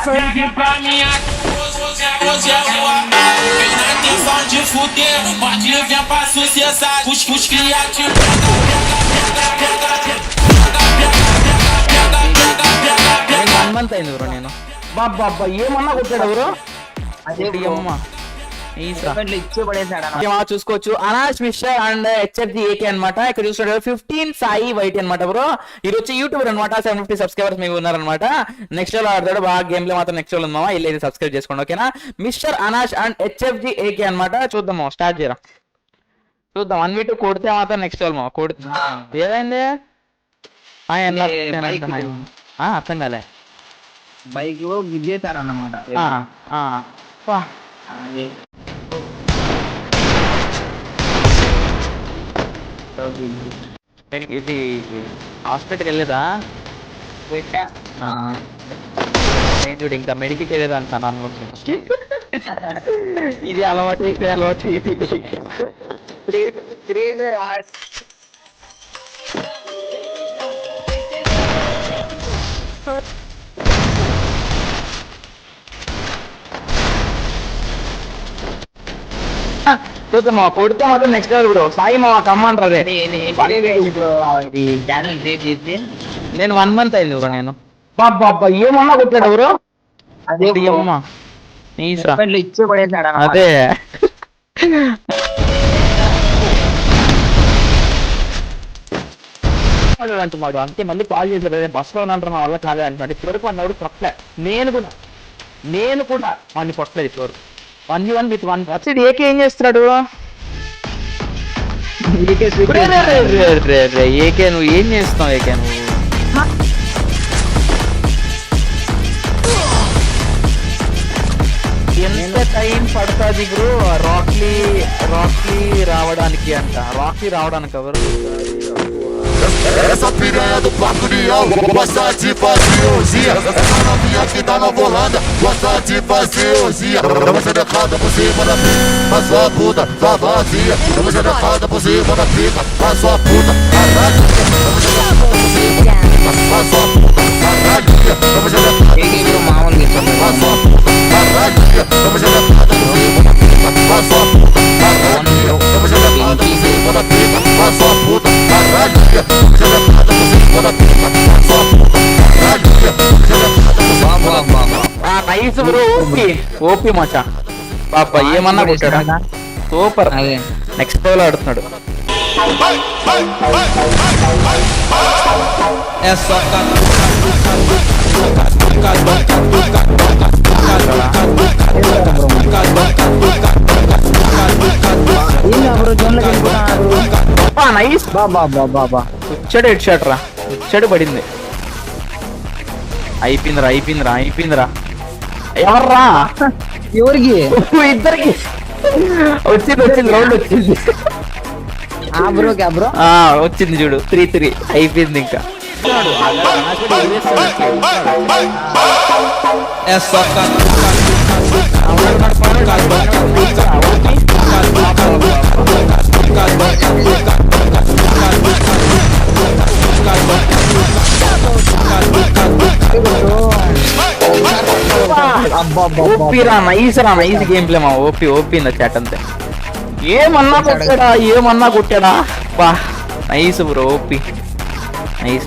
Pegue pra minha hoje é rua. Vem na intenção de fuder, pode vir pra sucessar. Os criativos one month అయింది bro నేను బాబా ఏమన్నా కొట్టాడు bro అదే అమ్మా ఇచ్చే పడేసాడు చూసుకోవచ్చు అనాష్ మిస్టర్ అండ్ హెచ్ఎఫ్జి ఏకే అనమాట. ఇక్కడ చూస్తున్నాడు 15 సాయి వైట్ అనమాట బ్రో. ఇది వచ్చి యూట్యూబర్ అనమాట. 750 సబ్స్క్రైబర్స్ మీకు ఉన్నారనమాట. నెక్స్ట్ లో ఆడతాడు బాగా గేమ్ లో మాత్రం నెక్స్ట్ లో ఉందమ్మా. వెళ్ళి సబ్స్క్రైబ్ చేసుకోండి ఓకేనా. మిస్టర్ అనాష్ అండ్ హెచ్ఎఫ్జి ఏకే అనమాట. చూద్దాము స్టార్ట్ చేయరా చూద్దాం 1v2 కొడితే మాత్రం నెక్స్ట్ వాళ్ళు కొడితే ఏదైంది అర్థం కాలే బైక్ గిద్దేశారన్నమాట. ఇది హాస్పిటల్కి వెళ్ళేదా నేను చూడు ఇంకా మెడికల్కి వెళ్ళేదా అంటాను అనుకుంటున్నాను. ఇది అలవాటు ఇది అలవాటు చూద్దామా కొడితే మాత్రం నెక్స్ట్ బ్రో సాయి మా కమ్మంటారు అదే నేను 1 మంత్ అయింది బ్రో నేను బాబా ఏమన్నా కొట్టాడు బ్రో అదే అమ్మా ఇచ్చే పడేసాడు అదే అంటున్నాడు అంతే మళ్ళీ కాల్ చేశారు బస్ లో ఉన్నంటారు మా వల్ల కాలేదు అంటున్నాడు. ఇప్పటివరకు అన్నాడు కొట్టలే నేను కూడా వాడిని కొట్టలేదు ఇప్పటివరకు 1v1 విత్ 1 అసలు ఏకే ఏం చేస్తున్నాడు ఏకే నువ్వు ఏం చేస్తున్నావు ఏకే నువ్వు ఎంత టైం పడుతుంది బ్రో రాక్లీ రావడానికి అంట రాక్లీ రావడానికి ఎవరు Essa piranha do Parque União gosta de fazer orgia. Essa novinha que tá na volanda gosta de fazer orgia. Dá uma xerecada por cima da pica, faz sua puta, sua vazia. Dá uma xerecada por cima da pica, faz sua puta, caralho. Dá uma xerecada por cima da pica, faz sua puta, caralho. Dá uma xerecada por cima da pica, faz sua puta, caralho. Dá uma xerecada por cima da pica, faz sua puta, caralho. Dá uma xerecada por cima da pica, faz sua puta, caralho. Nice bro OP మచా పాప ఏమన్నా కొట్టాడా super next లో ఆడుతున్నాడు. Nice బాబా వచ్చాడు head shot రా వచ్చాడు పడింది. అయిపోయిందిరా ఎవర్రా ఎవరికి ఇద్దరికి వచ్చింది రౌండ్ వచ్చింది బ్రో వచ్చింది చూడు 3-3 అయిపోయింది ఇంకా నైస్ గేమ్ ప్లే మా ఓపీ ఇన్ ద చాట్ అంతే. ఏమన్నా కొట్టాడా బా నైస్ బ్రో ఓపీ నైస్